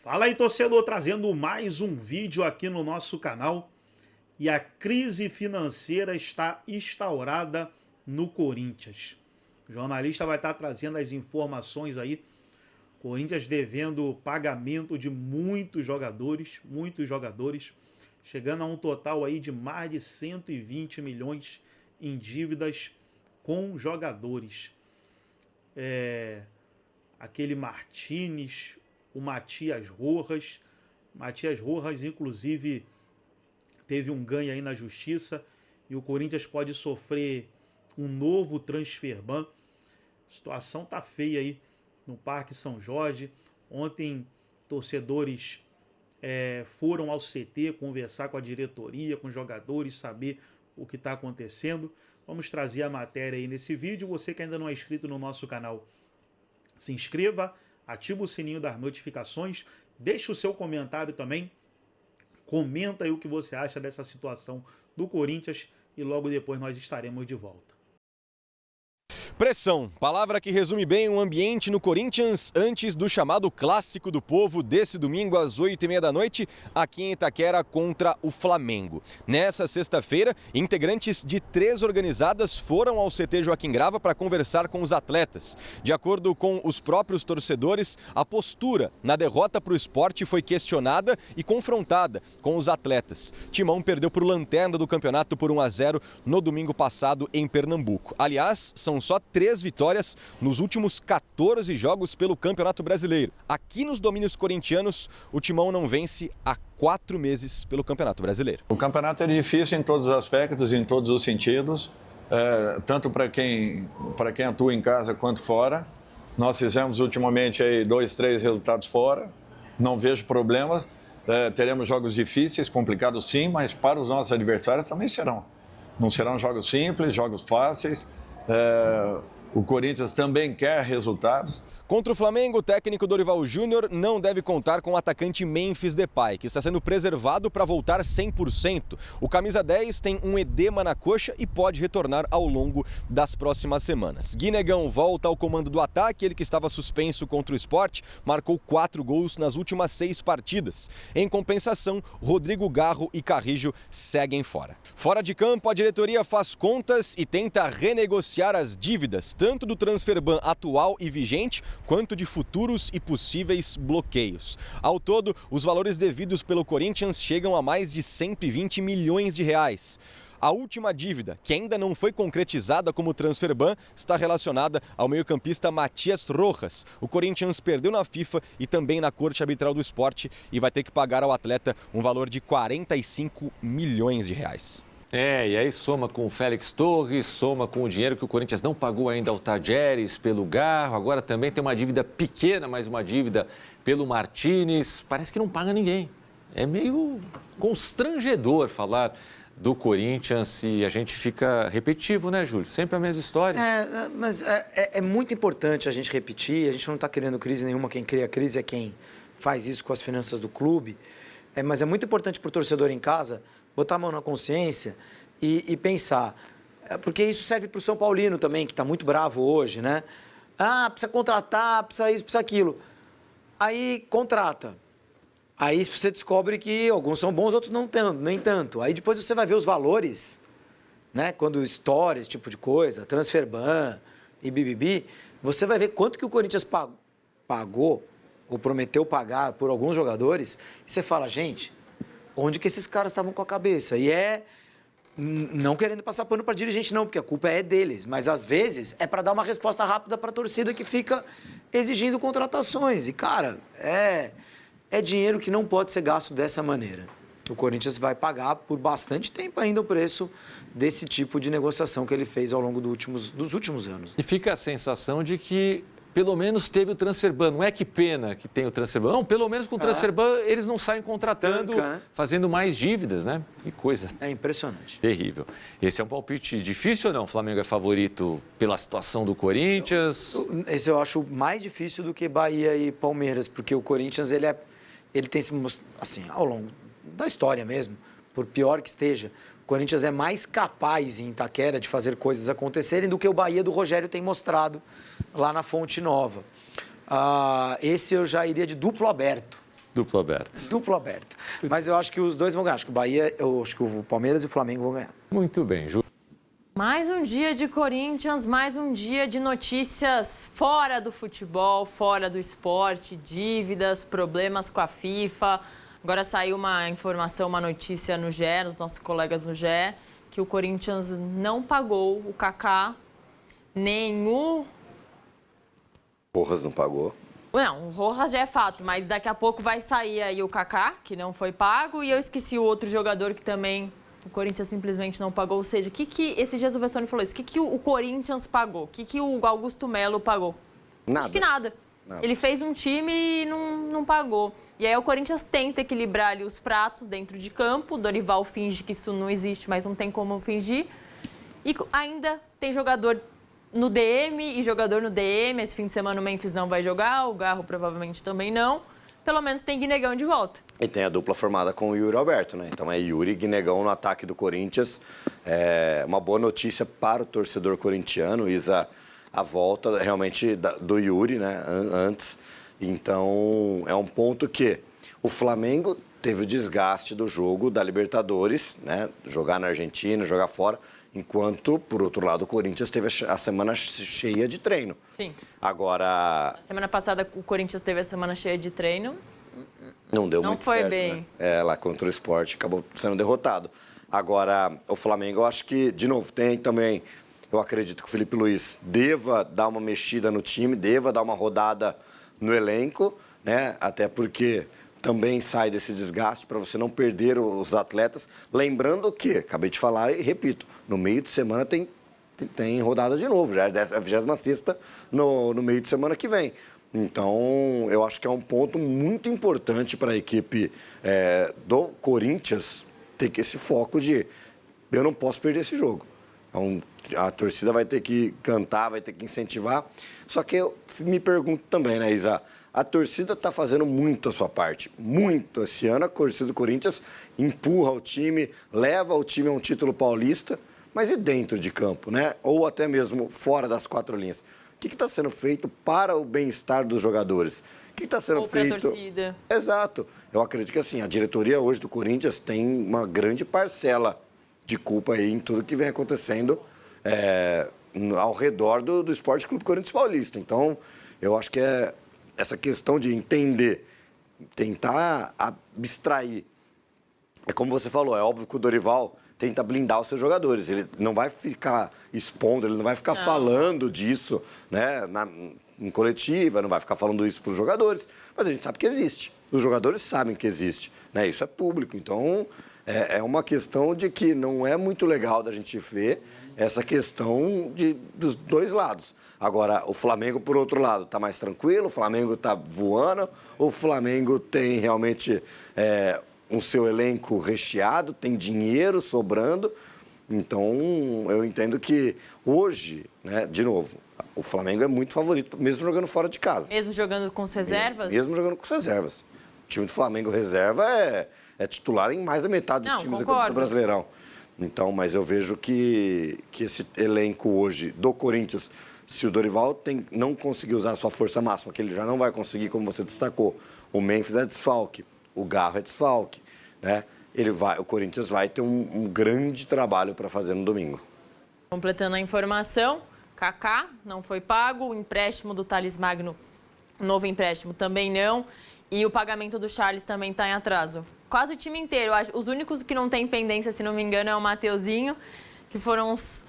Fala aí, torcedor, trazendo mais um vídeo aqui no nosso canal. E a crise financeira está instaurada no Corinthians. O jornalista vai estar trazendo as informações aí. Corinthians devendo pagamento de muitos jogadores, chegando a um total aí de mais de 120 milhões em dívidas com jogadores. Aquele Martínez, o Matias Rojas. Matias Rojas, inclusive, teve um ganho aí na justiça e o Corinthians pode sofrer um novo transfer ban. A situação tá feia aí no Parque São Jorge. Ontem, torcedores foram ao CT conversar com a diretoria, com os jogadores, saber o que está acontecendo. Vamos trazer a matéria aí nesse vídeo. Você que ainda não é inscrito no nosso canal, se inscreva, ativa o sininho das notificações, deixa o seu comentário também, comenta aí o que você acha dessa situação do Corinthians e logo depois nós estaremos de volta. Pressão, palavra que resume bem o ambiente no Corinthians antes do chamado Clássico do Povo desse domingo às 8h30 da noite, aqui em Itaquera contra o Flamengo. Nessa sexta-feira, integrantes de 3 organizadas foram ao CT Joaquim Grava para conversar com os atletas. De acordo com os próprios torcedores, a postura na derrota para o Sport foi questionada e confrontada com os atletas. Timão perdeu para o lanterna do campeonato por 1-0 no domingo passado em Pernambuco. Aliás, são só 3 vitórias nos últimos 14 jogos pelo Campeonato Brasileiro. Aqui nos domínios corintianos, o Timão não vence há 4 meses pelo Campeonato Brasileiro. O campeonato é difícil em todos os aspectos, em todos os sentidos, tanto para quem atua em casa quanto fora. Nós fizemos ultimamente aí 2, 3 resultados fora, não vejo problema. Teremos jogos difíceis, complicados sim, mas para os nossos adversários também serão. Não serão jogos simples, jogos fáceis. O Corinthians também quer resultados. Contra o Flamengo, o técnico Dorival Júnior não deve contar com o atacante Memphis Depay, que está sendo preservado para voltar 100%. O camisa 10 tem um edema na coxa e pode retornar ao longo das próximas semanas. Guinegão volta ao comando do ataque, ele que estava suspenso contra o Sport, marcou 4 gols nas últimas 6 partidas. Em compensação, Rodrigo Garro e Carrijo seguem fora. Fora de campo, a diretoria faz contas e tenta renegociar as dívidas, tanto do transfer ban atual e vigente, quanto de futuros e possíveis bloqueios. Ao todo, os valores devidos pelo Corinthians chegam a mais de 120 milhões de reais. A última dívida, que ainda não foi concretizada como transfer ban, está relacionada ao meio-campista Matias Rojas. O Corinthians perdeu na FIFA e também na Corte Arbitral do Esporte e vai ter que pagar ao atleta um valor de 45 milhões de reais. E aí soma com o Félix Torres, soma com o dinheiro que o Corinthians não pagou ainda ao Tajeres pelo Garro, agora também tem uma dívida pequena, mas uma dívida pelo Martínez, parece que não paga ninguém. É meio constrangedor falar do Corinthians e a gente fica repetitivo, né, Júlio? Sempre a mesma história. Mas é muito importante a gente repetir, a gente não está querendo crise nenhuma, quem cria crise é quem faz isso com as finanças do clube, mas é muito importante para o torcedor em casa botar a mão na consciência e pensar, porque isso serve para o São Paulino também, que está muito bravo hoje, né? Precisa contratar, precisa isso, precisa aquilo. Aí contrata. Aí você descobre que alguns são bons, outros não nem tanto. Aí depois você vai ver os valores, né? Quando estoura esse tipo de coisa, transfer ban e bibibi, você vai ver quanto que o Corinthians pagou ou prometeu pagar por alguns jogadores, e você fala, gente, onde que esses caras estavam com a cabeça? E não querendo passar pano para dirigente não, porque a culpa é deles, mas às vezes é para dar uma resposta rápida para a torcida que fica exigindo contratações. E, cara, é dinheiro que não pode ser gasto dessa maneira. O Corinthians vai pagar por bastante tempo ainda o preço desse tipo de negociação que ele fez ao longo dos últimos anos. E fica a sensação de que pelo menos teve o transfer ban. Não é que pena que tem o transfer ban. Não, pelo menos com o transfer ban eles não saem contratando, Estanca, né? Fazendo mais dívidas, né? Que coisa. É impressionante. Terrível. Esse é um palpite difícil ou não? O Flamengo é favorito pela situação do Corinthians? Esse eu acho mais difícil do que Bahia e Palmeiras, porque o Corinthians ele tem se mostrado, assim, ao longo da história mesmo, por pior que esteja, o Corinthians é mais capaz em Itaquera de fazer coisas acontecerem do que o Bahia do Rogério tem mostrado lá na Fonte Nova. Esse eu já iria de duplo aberto. Duplo aberto. Duplo aberto. Mas eu acho que os dois vão ganhar. Acho que o Bahia, eu acho que o Palmeiras e o Flamengo vão ganhar. Muito bem, Ju. Mais um dia de Corinthians, mais um dia de notícias fora do futebol, fora do esporte, dívidas, problemas com a FIFA. Agora saiu uma informação, uma notícia no GE, nos nossos colegas no GE, que o Corinthians não pagou o Kaká, nem o... Rojas não pagou. Não, o Rojas já é fato, mas daqui a pouco vai sair aí o Kaká, que não foi pago, e eu esqueci o outro jogador que também o Corinthians simplesmente não pagou. Ou seja, esses dias o Vessone falou isso, o que o Corinthians pagou? O que o Augusto Melo pagou? Nada. Acho que nada. Ele fez um time e não pagou. E aí o Corinthians tenta equilibrar ali os pratos dentro de campo. O Dorival finge que isso não existe, mas não tem como fingir. E ainda tem jogador no DM e jogador no DM. Esse fim de semana o Memphis não vai jogar, o Garro provavelmente também não. Pelo menos tem Guinegão de volta. E tem a dupla formada com o Yuri Alberto, né? Então é Yuri e Guinegão no ataque do Corinthians. É uma boa notícia para o torcedor corintiano, Isa, a volta realmente do Yuri, né? Antes. Então é um ponto que o Flamengo teve o desgaste do jogo da Libertadores, né? Jogar na Argentina, jogar fora. Enquanto, por outro lado, o Corinthians teve a semana cheia de treino. Sim. Agora... A semana passada o Corinthians teve a semana cheia de treino. Não deu não muito foi certo, bem. Né? Lá contra o Sport acabou sendo derrotado. Agora, o Flamengo, eu acho que, de novo, tem também... Eu acredito que o Felipe Luiz deva dar uma mexida no time, deva dar uma rodada no elenco, né? Até porque... também sai desse desgaste para você não perder os atletas. Lembrando que, acabei de falar e repito, no meio de semana tem rodada de novo, já é a 26ª no meio de semana que vem. Então, eu acho que é um ponto muito importante para a equipe do Corinthians ter esse foco de eu não posso perder esse jogo. Então, a torcida vai ter que cantar, vai ter que incentivar. Só que eu me pergunto também, né, Isa? A torcida está fazendo muito a sua parte, muito. Esse ano a torcida do Corinthians empurra o time, leva o time a um título paulista, mas e dentro de campo, né? Ou até mesmo fora das quatro linhas? O que está sendo feito para o bem-estar dos jogadores? O que está sendo feito? Ou para a torcida. Exato. Eu acredito que assim, a diretoria hoje do Corinthians tem uma grande parcela de culpa aí em tudo que vem acontecendo ao redor do Esporte Clube Corinthians Paulista. Então, eu acho que essa questão de entender, tentar abstrair. É como você falou, é óbvio que o Dorival tenta blindar os seus jogadores. Ele não vai ficar expondo, ele não vai ficar falando disso, né, em coletiva, não vai ficar falando isso para os jogadores, mas a gente sabe que existe. Os jogadores sabem que existe, né? Isso é público. Então, é uma questão de que não é muito legal da gente ver essa questão dos dois lados. Agora, o Flamengo, por outro lado, está mais tranquilo, o Flamengo está voando, o Flamengo tem realmente um seu elenco recheado, tem dinheiro sobrando. Então, eu entendo que hoje, né, de novo, o Flamengo é muito favorito, mesmo jogando fora de casa. Mesmo jogando com as reservas? Mesmo jogando com as reservas. O time do Flamengo reserva é titular em mais da metade dos times do Brasileirão. Então, mas eu vejo que esse elenco hoje do Corinthians, se o Dorival não conseguir usar a sua força máxima, que ele já não vai conseguir, como você destacou, o Memphis é desfalque, o Garro é desfalque, né? O Corinthians vai ter um grande trabalho para fazer no domingo. Completando a informação, Kaká não foi pago, o empréstimo do Thales Magno, novo empréstimo também não, e o pagamento do Charles também está em atraso. Quase o time inteiro. Os únicos que não tem pendência, se não me engano, é o Mateuzinho, que foram os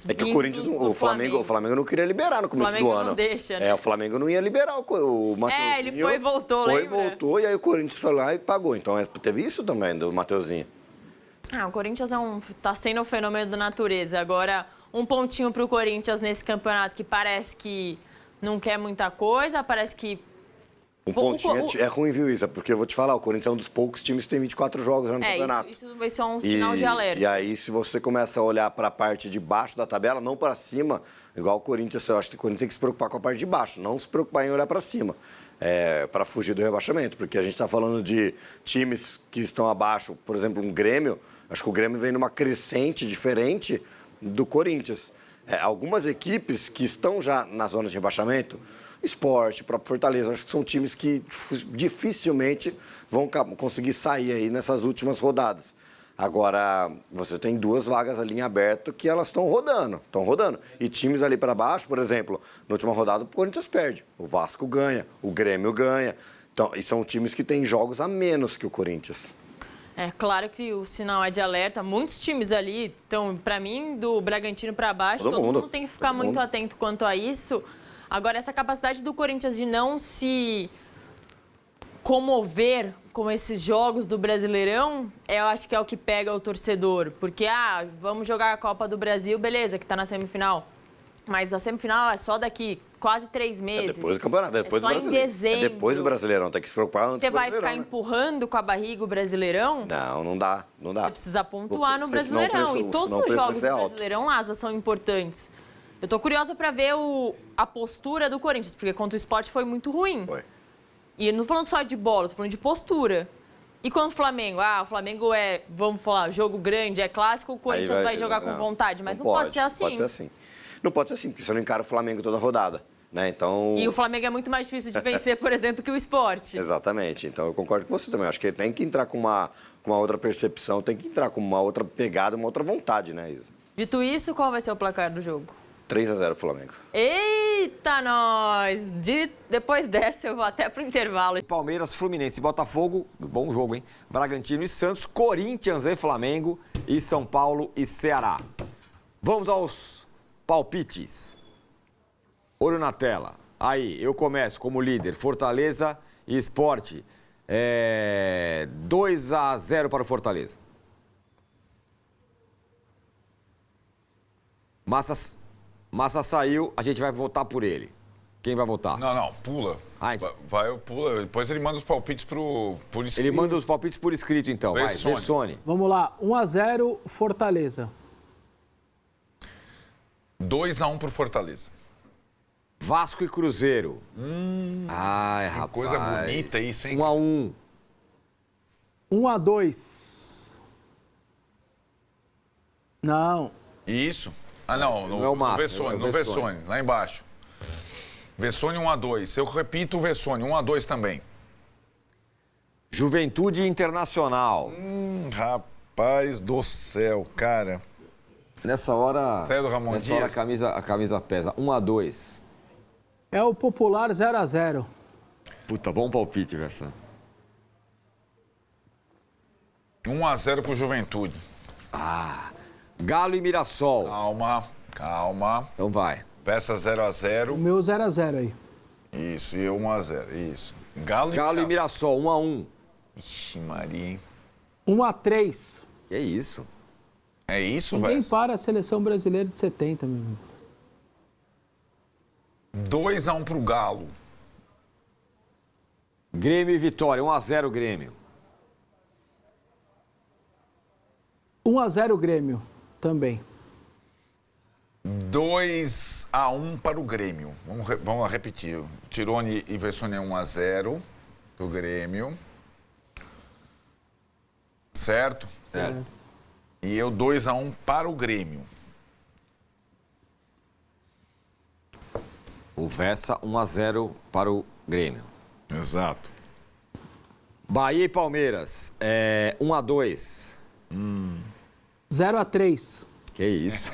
É que o Corinthians, o Flamengo não queria liberar no começo do ano. O Flamengo não deixa, né? O Flamengo não ia liberar o Mateuzinho. Ele foi e voltou, lembra? Voltou, e aí o Corinthians foi lá e pagou. Então, teve isso também do Mateuzinho. O Corinthians tá sendo um fenômeno da natureza. Agora, um pontinho pro Corinthians nesse campeonato que parece que não quer muita coisa, parece que... Um pontinho é ruim, viu, Isa? Porque eu vou te falar, o Corinthians é um dos poucos times que tem 24 jogos no campeonato. Isso vai ser um sinal de alerta. E aí, se você começa a olhar para a parte de baixo da tabela, não para cima, igual o Corinthians, eu acho que o Corinthians tem que se preocupar com a parte de baixo, não se preocupar em olhar para cima, para fugir do rebaixamento. Porque a gente está falando de times que estão abaixo, por exemplo, um Grêmio, acho que o Grêmio vem numa crescente diferente do Corinthians. Algumas equipes que estão já na zona de rebaixamento, Sport, o próprio Fortaleza. Acho que são times que dificilmente vão conseguir sair aí nessas últimas rodadas. Agora, você tem 2 vagas ali em aberto que elas estão rodando. E times ali para baixo, por exemplo, na última rodada o Corinthians perde. O Vasco ganha, o Grêmio ganha. Então, e são times que têm jogos a menos que o Corinthians. É claro que o sinal é de alerta. Muitos times ali, então, para mim, do Bragantino para baixo, todo mundo tem que ficar muito atento quanto a isso. Agora, essa capacidade do Corinthians de não se comover com esses jogos do Brasileirão, eu acho que é o que pega o torcedor. Porque, vamos jogar a Copa do Brasil, beleza, que está na semifinal. Mas a semifinal é só daqui quase 3 meses. Depois do campeonato, depois do Brasileirão. Em dezembro. Depois do Brasileirão, tem que se preocupar antes Você do vai Brasileirão, ficar empurrando com a barriga o Brasileirão? Não dá. Você precisa pontuar no Brasileirão. E todos os jogos do Brasileirão, Lázaro, são importantes. Eu tô curiosa para ver a postura do Corinthians, porque contra o Sport foi muito ruim. Foi. E eu não tô falando só de bola, tô falando de postura. E contra o Flamengo? O Flamengo é, vamos falar, jogo grande, é clássico, o Corinthians vai jogar com vontade, mas não pode ser assim. Pode ser assim. Não pode ser assim, porque você não encara o Flamengo toda rodada, né? Então... E o Flamengo é muito mais difícil de vencer, por exemplo, que o Sport. Exatamente. Então eu concordo com você também. Acho que tem que entrar com uma outra percepção, tem que entrar com uma outra pegada, uma outra vontade, né, Isa? Dito isso, qual vai ser o placar do jogo? 3-0 Flamengo. Eita, nós! Depois dessa, eu vou até pro intervalo. Palmeiras, Fluminense e Botafogo, bom jogo, hein? Bragantino e Santos, Corinthians e Flamengo e São Paulo e Ceará. Vamos aos palpites. Olho na tela. Aí, eu começo como líder, Fortaleza e Sport. 2-0 para o Fortaleza. Massa saiu, a gente vai votar por ele. Quem vai votar? Não, pula. Pula. Depois ele manda os palpites por escrito. Ele manda os palpites por escrito, então. Vessone. Vamos lá, 1-0 Fortaleza. 2-1 pro Fortaleza. Vasco e Cruzeiro. Ai, que rapaz. coisa bonita isso, hein? 1-1. 1-2. Não. Isso. Não, não é o Massa, Vessone, é o Vessone, lá embaixo. Vessone 1-2. Eu repito o Vessone, 1-2 também. Juventude Internacional. Rapaz do céu, cara. Nessa hora, Estreia do Ramon nessa hora Dias. a camisa pesa. 1-2. É o popular 0-0. Puta, bom palpite, Versan. 1-0 pro Juventude. Galo e Mirassol. Calma. Então vai. Peça 0-0. O meu 0-0 aí. Isso, e eu 1-0. Isso. Galo e Mirassol, 1-1. Ixi, Maria, hein? 1-3. Que isso? É isso, velho? Ninguém para a seleção brasileira de 70, meu irmão. 2-1 pro Galo. Grêmio e Vitória, 1-0 Grêmio. 1-0 Grêmio, também. 2-1 para o Grêmio. Vamos repetir. Tirone e Vessone é 1-0 pro Grêmio. Certo? Certo. E eu 2-1 para o Grêmio. O Vessa, 1-0 para o Grêmio. Exato. Bahia e Palmeiras, 1-2. 0-3. Que isso?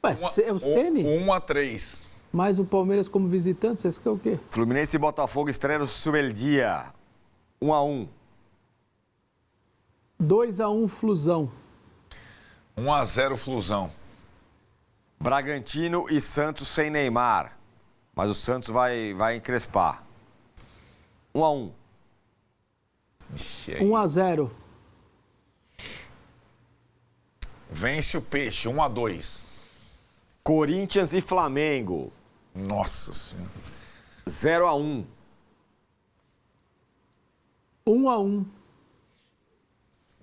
Ué, é o Ceni? 1-3. Mais o Palmeiras como visitante, vocês querem o quê? Fluminense e Botafogo estreia no Subeldia. 1-1. 2-1 Flusão. 1-0 Flusão. Bragantino e Santos sem Neymar. Mas o Santos vai encrespar. 1-1. 1-0. Vence o Peixe, 1-2. Corinthians e Flamengo. Nossa Senhora. 0-1. 1-1.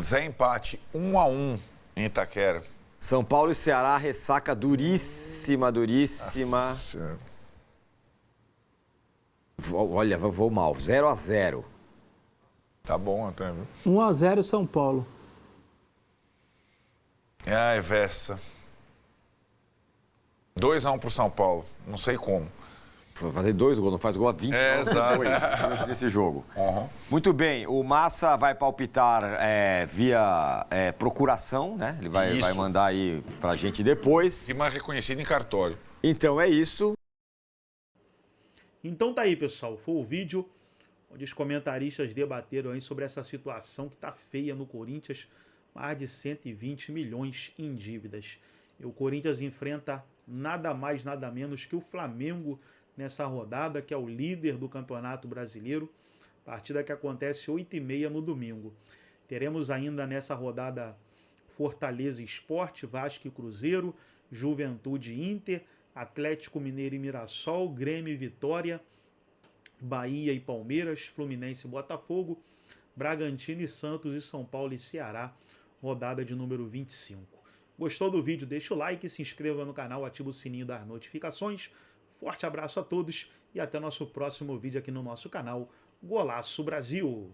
Zé empate, 1-1 em Itaquera. São Paulo e Ceará, ressaca duríssima. Nossa Senhora. Olha, vou mal. 0-0. Tá bom até, viu? 1-0 São Paulo. Ai, Vessa. 2-1 pro São Paulo. Não sei como. Fazer 2 gols, não faz gol a 20. Exato. Nesse jogo. Muito bem, o Massa vai palpitar via procuração, né? Ele vai mandar aí pra gente depois. E mais reconhecido em cartório. Então é isso. Então tá aí, pessoal. Foi o vídeo onde os comentaristas debateram aí sobre essa situação que tá feia no Corinthians. Mais de 120 milhões em dívidas. E o Corinthians enfrenta nada mais, nada menos que o Flamengo nessa rodada, que é o líder do Campeonato Brasileiro. Partida que acontece 8h30 no domingo. Teremos ainda nessa rodada Fortaleza e Sport, Vasco e Cruzeiro, Juventude e Inter, Atlético Mineiro e Mirassol, Grêmio e Vitória, Bahia e Palmeiras, Fluminense e Botafogo, Bragantino e Santos e São Paulo e Ceará, rodada de número 25. Gostou do vídeo? Deixa o like, se inscreva no canal, ativa o sininho das notificações. Forte abraço a todos e até nosso próximo vídeo aqui no nosso canal Golaço Brasil.